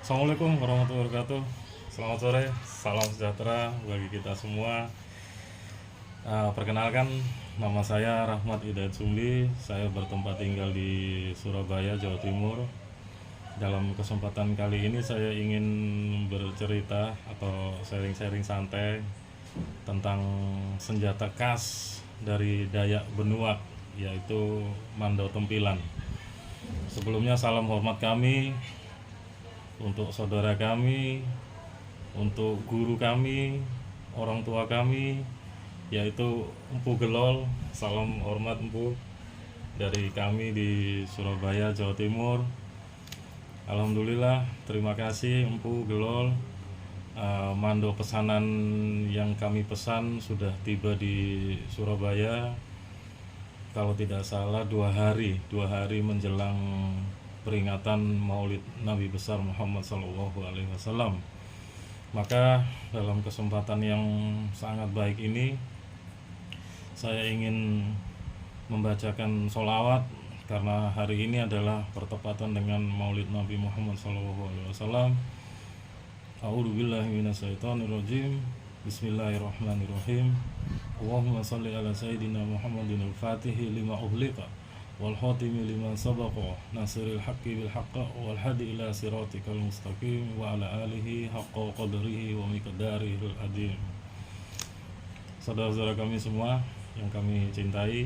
Assalamualaikum warahmatullahi wabarakatuh. Selamat sore, salam sejahtera bagi kita semua. Perkenalkan, nama saya Rahmat Hidayat Sumbi. Saya bertempat tinggal di Surabaya, Jawa Timur. Dalam kesempatan kali ini saya ingin bercerita atau sharing-sharing santai tentang senjata khas dari Dayak Benuak, yaitu Mandau Tempilan. Sebelumnya salam hormat kami untuk saudara kami, untuk guru kami, orang tua kami, yaitu Empu Gelol. Salam hormat Empu dari kami di Surabaya, Jawa Timur. Alhamdulillah, terima kasih Empu Gelol. Mando pesanan yang kami pesan sudah tiba di Surabaya. Kalau tidak salah 2 hari menjelang peringatan Maulid Nabi besar Muhammad SAW. Maka dalam kesempatan yang sangat baik ini saya ingin membacakan sholawat karena hari ini adalah bertepatan dengan Maulid Nabi Muhammad SAW. A'udzubillahi minasyaitonirrajim. Bismillahirrahmanirrahim. Allahumma shalli ala sayyidina Muhammadin al-Fatihi lima ughliqa wal khatimi lima sabaqa nasiril haqqi bil haqq wal hadi ila siratikal mustaqim wa ala alihi haqqa qadrihi wa miqdarihil azim. Saudara-saudara kami semua yang kami cintai,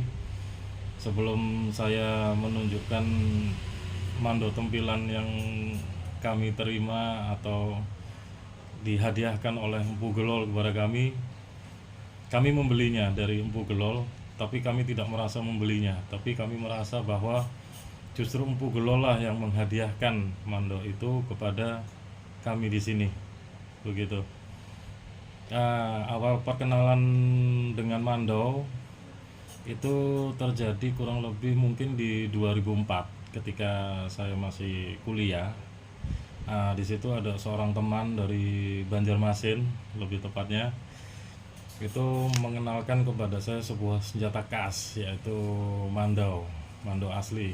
sebelum saya menunjukkan mando tempilan yang kami terima atau dihadiahkan oleh Empu Gelol kepada kami membelinya dari Empu Gelol, tapi kami tidak merasa membelinya, tapi kami merasa bahwa justru Empu Gelol lah yang menghadiahkan mando itu kepada kami di sini, begitu. Awal perkenalan dengan mando itu terjadi kurang lebih mungkin di 2004 ketika saya masih kuliah. Di situ ada seorang teman dari Banjarmasin, lebih tepatnya itu mengenalkan kepada saya sebuah senjata khas, yaitu mando asli.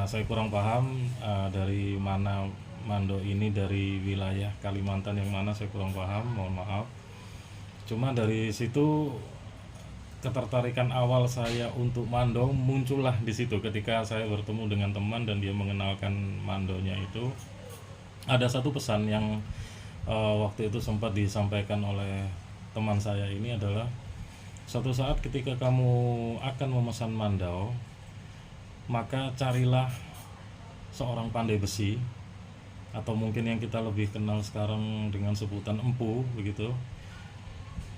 Saya kurang paham dari mana mando ini, dari wilayah Kalimantan yang mana saya kurang paham, mohon maaf. Cuma dari situ ketertarikan awal saya untuk mando muncullah di situ ketika saya bertemu dengan teman dan dia mengenalkan mandonya itu. Ada satu pesan yang waktu itu sempat disampaikan oleh teman saya ini adalah, suatu saat ketika kamu akan memesan mandau, maka carilah seorang pandai besi, atau mungkin yang kita lebih kenal sekarang dengan sebutan empu, begitu.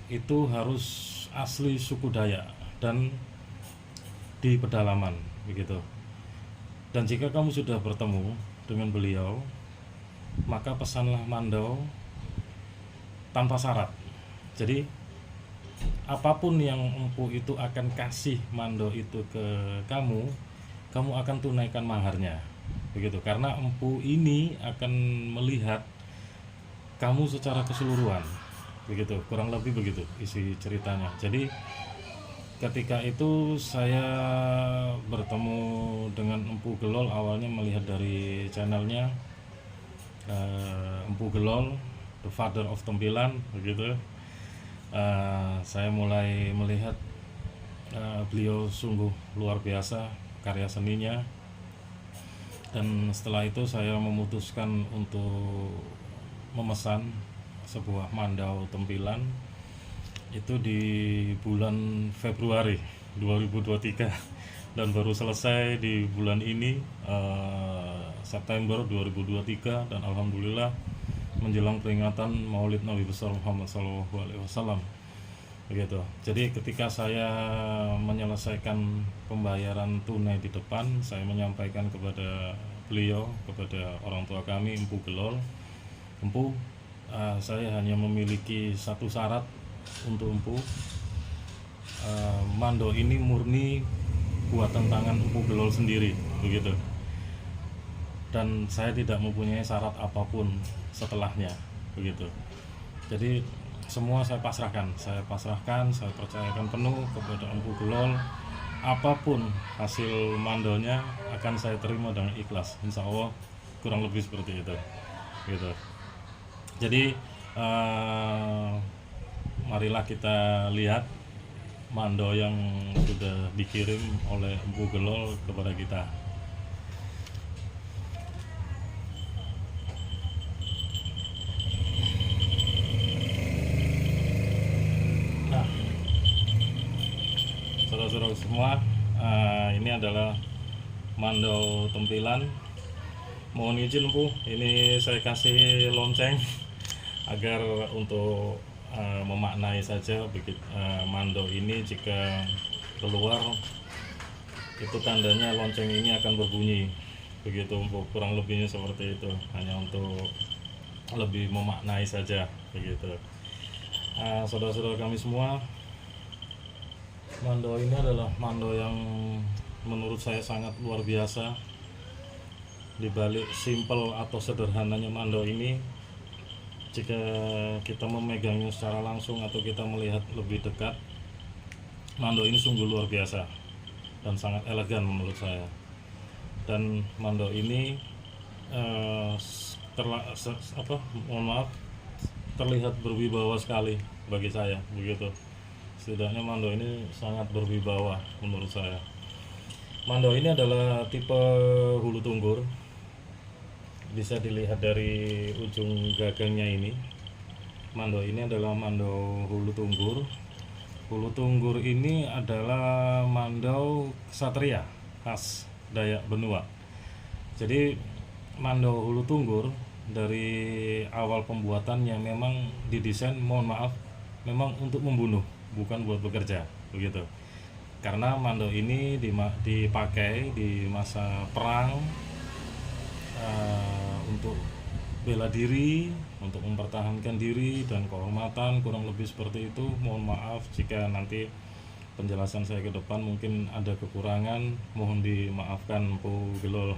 Itu harus asli suku Dayak dan di pedalaman, begitu. Dan jika kamu sudah bertemu dengan beliau, maka pesanlah mandau tanpa syarat. Jadi apapun yang empu itu akan kasih mando itu ke kamu akan tunaikan maharnya, begitu. Karena empu ini akan melihat kamu secara keseluruhan, begitu, kurang lebih begitu isi ceritanya. Jadi ketika itu saya bertemu dengan Empu Gelol, awalnya melihat dari channelnya Empu Gelol, The Father of Tempilan, begitu. Saya mulai melihat beliau sungguh luar biasa karya seninya, dan setelah itu saya memutuskan untuk memesan sebuah mandau tempilan itu di bulan Februari 2023 dan baru selesai di bulan ini, September 2023, dan alhamdulillah menjelang peringatan Maulid Nabi besar Muhammad SAW, begitu. Jadi ketika saya menyelesaikan pembayaran tunai di depan, saya menyampaikan kepada beliau, kepada orang tua kami Empu Gelol, Empu, saya hanya memiliki satu syarat untuk Empu. Mando ini murni buatan tangan Empu Gelol sendiri, begitu. Dan saya tidak mempunyai syarat apapun setelahnya, begitu. Jadi semua saya pasrahkan, saya percayakan penuh kepada Empu Gelol. Apapun hasil mandonya akan saya terima dengan ikhlas, insya Allah, kurang lebih seperti itu, gitu. Jadi eh, marilah kita lihat mando yang sudah dikirim oleh Empu Gelol kepada kita. Nah, saudara-saudara semua, ini adalah mando tempilan. Mohon izin Bu, ini saya kasih lonceng agar untuk memaknai saja begitu. Mando ini jika keluar itu tandanya lonceng ini akan berbunyi, begitu Bu, kurang lebihnya seperti itu, hanya untuk lebih memaknai saja begitu. Saudara-saudara kami semua, mando ini adalah mando yang menurut saya sangat luar biasa. Di balik simple atau sederhananya mando ini, jika kita memegangnya secara langsung atau kita melihat lebih dekat, mando ini sungguh luar biasa dan sangat elegan menurut saya. Dan mando ini terlihat berwibawa sekali bagi saya begitu. Setidaknya mando ini sangat berwibawa menurut saya. Mando ini adalah tipe hulu tunggur. Bisa dilihat dari ujung gagangnya ini. Mando ini adalah mando hulu tunggur. Hulu tunggur ini adalah mando ksatria khas Dayak Benua. Jadi mando hulu tunggur dari awal pembuatannya memang didesain, mohon maaf, memang untuk membunuh, bukan buat bekerja begitu. Karena mando ini dipakai di masa perang, untuk bela diri, untuk mempertahankan diri dan kehormatan, kurang lebih seperti itu. Mohon maaf jika nanti penjelasan saya ke depan mungkin ada kekurangan, mohon dimaafkan Empu Gelol.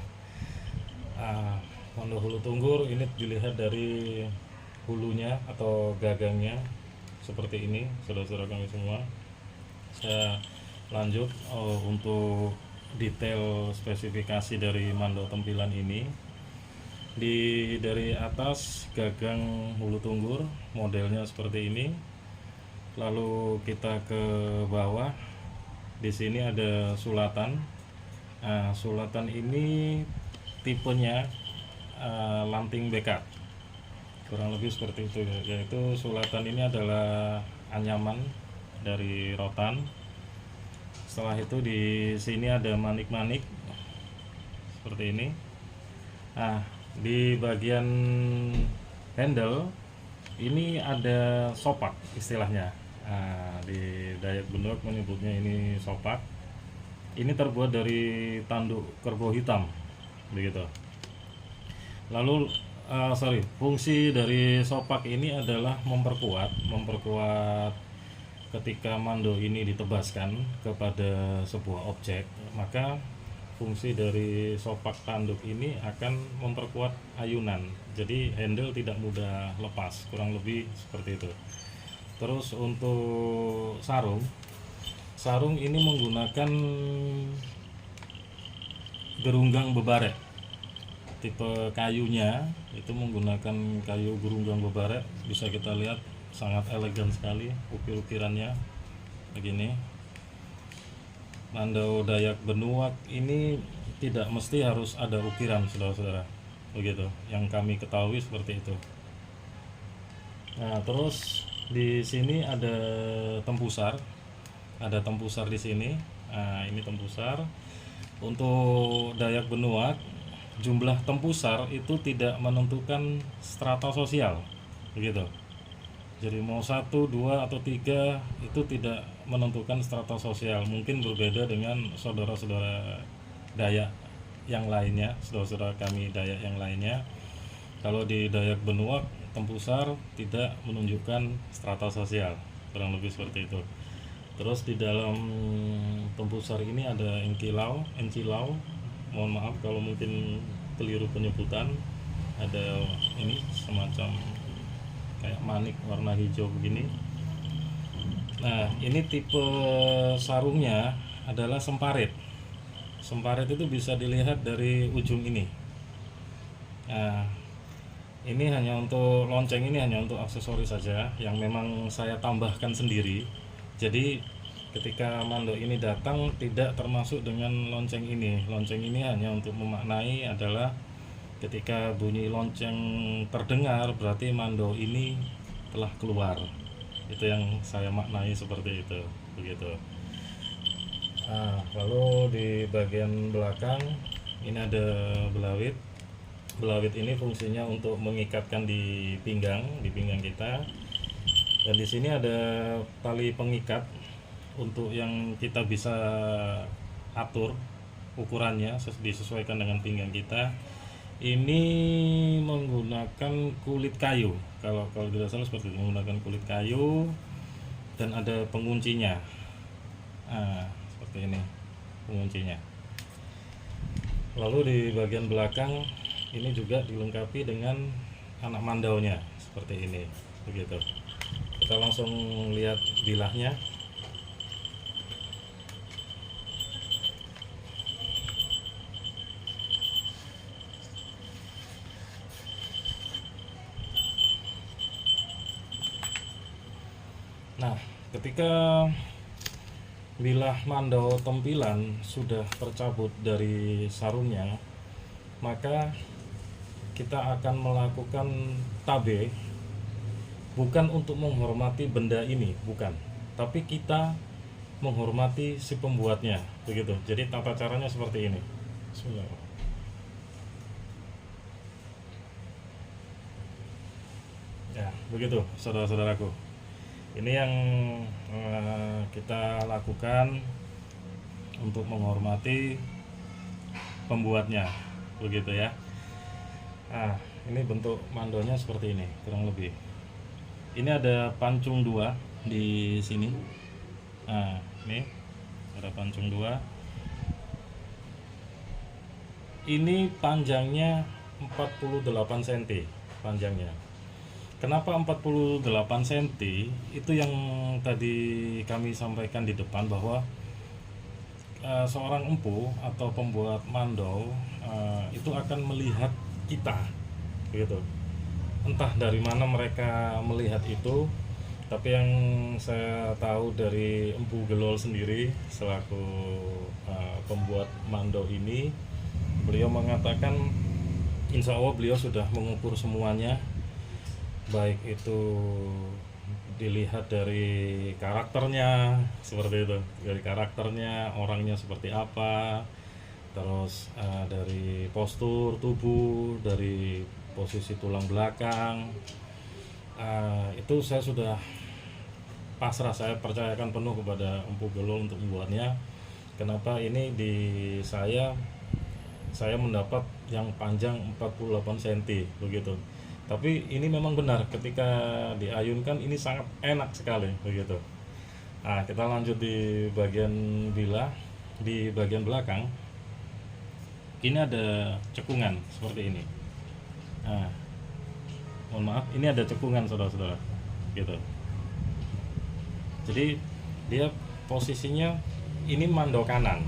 Mando hulu tunggur ini dilihat dari hulunya atau gagangnya seperti ini, saudara-saudara kami semua. Saya lanjut untuk detail spesifikasi dari mando tempilan ini. Dari atas gagang hulu tunggur modelnya seperti ini, lalu kita ke bawah. Di sini ada sulatan. Sulatan ini tipenya lanting bekat, kurang lebih seperti itu, yaitu sulatan ini adalah anyaman dari rotan. Setelah itu di sini ada manik-manik seperti ini. Di bagian handle ini ada sopak istilahnya. Di Dayak Benua menyebutnya ini sopak. Ini terbuat dari tanduk kerbau hitam begitu. Lalu fungsi dari sopak ini adalah memperkuat ketika mando ini ditebaskan kepada sebuah objek, maka fungsi dari sopak tanduk ini akan memperkuat ayunan, jadi handle tidak mudah lepas, kurang lebih seperti itu. Terus untuk sarung ini menggunakan gerunggang bebarek. Tipe kayunya itu menggunakan kayu gerunggang bebarek, bisa kita lihat sangat elegan sekali ukir-ukirannya begini. Mando Dayak Benua ini tidak mesti harus ada ukiran, saudara-saudara, begitu yang kami ketahui seperti itu. Terus di sini ada tempusar di sini. Ini tempusar. Untuk Dayak Benua, jumlah tempusar itu tidak menentukan strata sosial begitu. Jadi mau 1, 2 atau 3 itu tidak menentukan strata sosial. Mungkin berbeda dengan saudara-saudara Dayak yang lainnya, saudara-saudara kami Dayak yang lainnya. Kalau di Dayak Benua, tempusar tidak menunjukkan strata sosial, kurang lebih seperti itu. Terus di dalam tempusar ini ada encilau. Mohon maaf kalau mungkin keliru penyebutan. Ada ini semacam kayak manik warna hijau begini. Ini tipe sarungnya adalah semparit. Semparit itu bisa dilihat dari ujung ini. Ini hanya untuk lonceng, ini hanya untuk aksesoris saja yang memang saya tambahkan sendiri. Jadi ketika mandau ini datang tidak termasuk dengan lonceng ini. Lonceng ini hanya untuk memaknai adalah ketika bunyi lonceng terdengar berarti mandau ini telah keluar. Itu yang saya maknai seperti itu, begitu. Lalu di bagian belakang ini ada belawit. Belawit ini fungsinya untuk mengikatkan di pinggang kita. Dan di sini ada tali pengikat untuk yang kita bisa atur ukurannya disesuaikan dengan pinggang kita. Ini menggunakan kulit kayu. Kalau tidak salah seperti itu, menggunakan kulit kayu dan ada penguncinya. Seperti ini penguncinya. Lalu di bagian belakang ini juga dilengkapi dengan anak mandaunya seperti ini, begitu. Kita langsung lihat bilahnya. Nah, ketika bilah mandau tempilan sudah tercabut dari sarungnya, maka kita akan melakukan tabe bukan untuk menghormati benda ini, bukan, tapi kita menghormati si pembuatnya, begitu. Jadi tata caranya seperti ini. Bismillahirrahmanirrahim. Ya, begitu, saudara-saudaraku. Ini yang kita lakukan untuk menghormati pembuatnya, begitu ya. Ini bentuk mandonya seperti ini, kurang lebih. Ini ada pancung dua di sini. Ini ada pancung dua. Ini panjangnya 48 cm panjangnya. Kenapa 48 cm? Itu yang tadi kami sampaikan di depan bahwa seorang empu atau pembuat mandau itu akan melihat kita, begitu. Entah dari mana mereka melihat itu, tapi yang saya tahu dari Empu Gelol sendiri selaku pembuat mandau ini, beliau mengatakan insya Allah beliau sudah mengukur semuanya, baik itu dilihat dari karakternya seperti itu, dari karakternya orangnya seperti apa, terus dari postur tubuh, dari posisi tulang belakang, itu saya sudah pasrah, saya percayakan penuh kepada Empu Gelol untuk membuatnya. Kenapa ini di saya mendapat yang panjang 48 cm begitu. Tapi ini memang benar, ketika diayunkan ini sangat enak sekali begitu. Kita lanjut di bagian bilah. Di bagian belakang ini ada cekungan seperti ini. Mohon maaf, ini ada cekungan saudara-saudara, gitu. Jadi dia posisinya ini mandau kanan.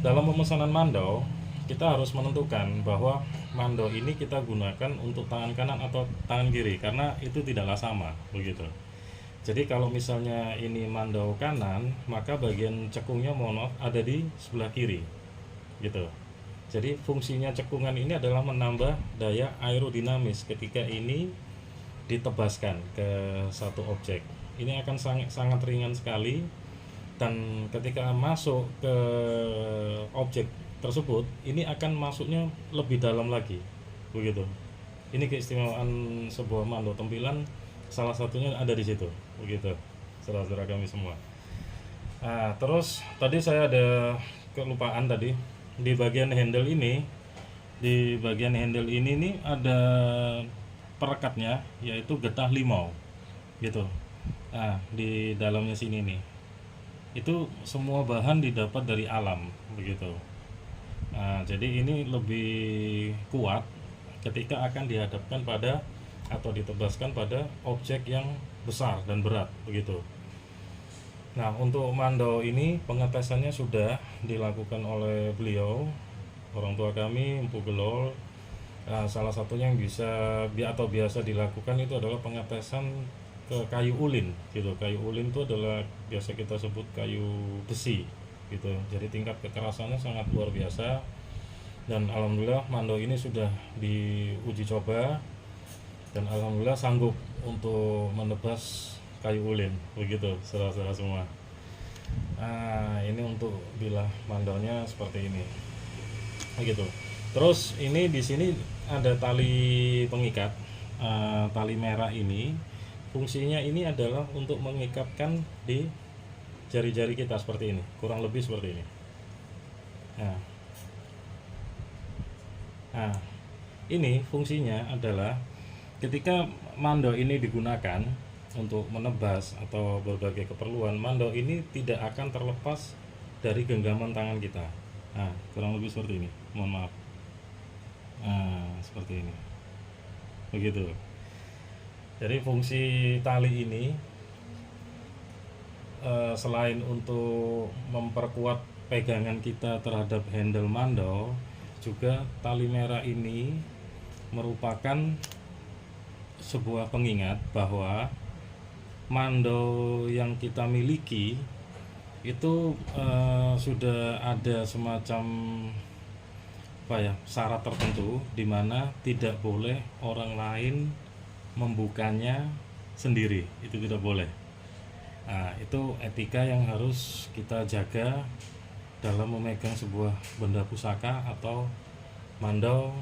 Dalam pemesanan mandau kita harus menentukan bahwa mandau ini kita gunakan untuk tangan kanan atau tangan kiri, karena itu tidaklah sama, begitu. Jadi kalau misalnya ini mandau kanan, maka bagian cekungnya mohon maaf ada di sebelah kiri, gitu. Jadi fungsinya cekungan ini adalah menambah daya aerodinamis ketika ini ditebaskan ke satu objek. Ini akan sangat ringan sekali, dan ketika masuk ke objek tersebut ini akan masuknya lebih dalam lagi, begitu. Ini keistimewaan sebuah mandau tempilan, salah satunya ada di situ, begitu, saudara-saudara kami semua. Terus tadi saya ada kelupaan tadi. Di bagian handle ini nih ada perekatnya, yaitu getah limau, gitu. Di dalamnya sini nih, itu semua bahan didapat dari alam, begitu. Jadi ini lebih kuat ketika akan dihadapkan pada atau ditebaskan pada objek yang besar dan berat, begitu. Nah, untuk mandau ini pengetesannya sudah dilakukan oleh beliau, orang tua kami, Empu Gelol. Salah satunya yang bisa atau biasa dilakukan itu adalah pengetesan ke kayu ulin gitu. Kayu ulin itu adalah biasa kita sebut kayu besi gitu. Jadi tingkat kekerasannya sangat luar biasa, dan alhamdulillah Mando ini sudah diuji coba dan alhamdulillah sanggup untuk menebas kayu ulin begitu saudara-saudara semua. Ini untuk bilah mandonya seperti ini begitu. Terus ini di sini ada tali pengikat. Tali merah ini fungsinya ini adalah untuk mengikatkan di jari-jari kita seperti ini, kurang lebih seperti ini. Nah, ini fungsinya adalah ketika mando ini digunakan untuk menebas atau berbagai keperluan, mando ini tidak akan terlepas dari genggaman tangan kita. Kurang lebih seperti ini. Mohon maaf. Seperti ini. Begitu. Jadi fungsi tali ini selain untuk memperkuat pegangan kita terhadap handle mando, juga tali merah ini merupakan sebuah pengingat bahwa mando yang kita miliki itu sudah ada semacam syarat tertentu di mana tidak boleh orang lain membukanya sendiri, itu tidak boleh. Itu etika yang harus kita jaga dalam memegang sebuah benda pusaka atau mando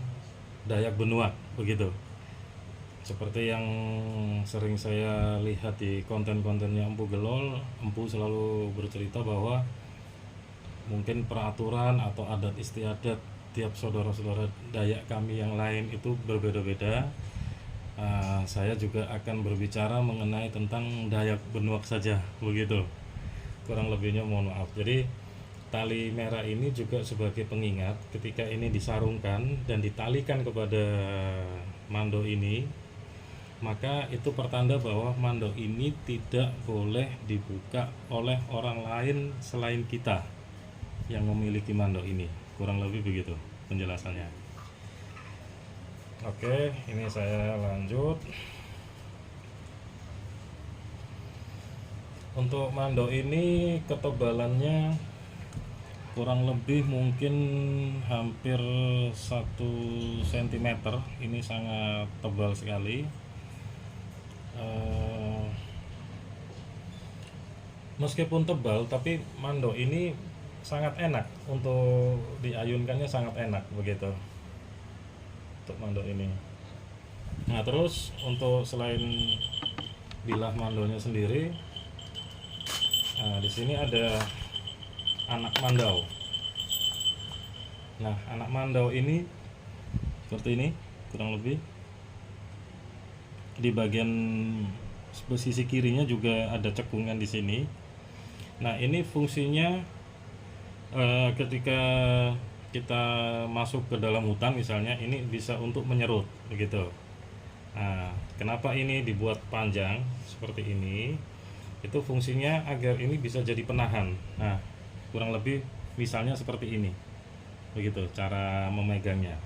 Dayak Benuak begitu. Seperti yang sering saya lihat di konten-kontennya Empu Gelol, Empu selalu bercerita bahwa mungkin peraturan atau adat istiadat tiap saudara-saudara Dayak kami yang lain itu berbeda-beda. Saya juga akan berbicara mengenai tentang Dayak Benuak saja begitu. Kurang lebihnya mohon maaf. Jadi tali merah ini juga sebagai pengingat ketika ini disarungkan dan ditalikan kepada mando ini, maka itu pertanda bahwa mando ini tidak boleh dibuka oleh orang lain selain kita yang memiliki mando ini. Kurang lebih begitu penjelasannya. Oke, ini saya lanjut. Untuk mando ini ketebalannya kurang lebih mungkin hampir 1 cm. Ini sangat tebal sekali. Meskipun tebal, tapi mando ini sangat enak untuk diayunkannya, sangat enak begitu untuk mando ini. Terus untuk selain bilah mandonya sendiri, di sini ada anak mandau. Anak mandau ini seperti ini kurang lebih. Di bagian sisi kirinya juga ada cekungan di sini. Ini fungsinya ketika kita masuk ke dalam hutan misalnya, ini bisa untuk menyerut begitu. Kenapa ini dibuat panjang seperti ini? Itu fungsinya agar ini bisa jadi penahan. Kurang lebih misalnya seperti ini begitu cara memegangnya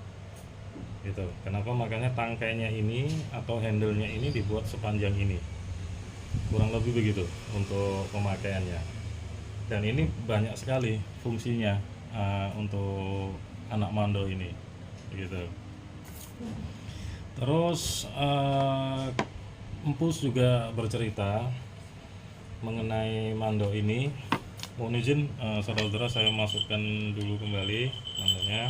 gitu. Kenapa makanya tangkainya ini atau handle-nya ini dibuat sepanjang ini, kurang lebih begitu untuk pemakaiannya. Dan ini banyak sekali fungsinya untuk anak mando ini begitu. Terus Empus juga bercerita mengenai mando ini. Mohon izin saudara-saudara, saya masukkan dulu kembali mandonya.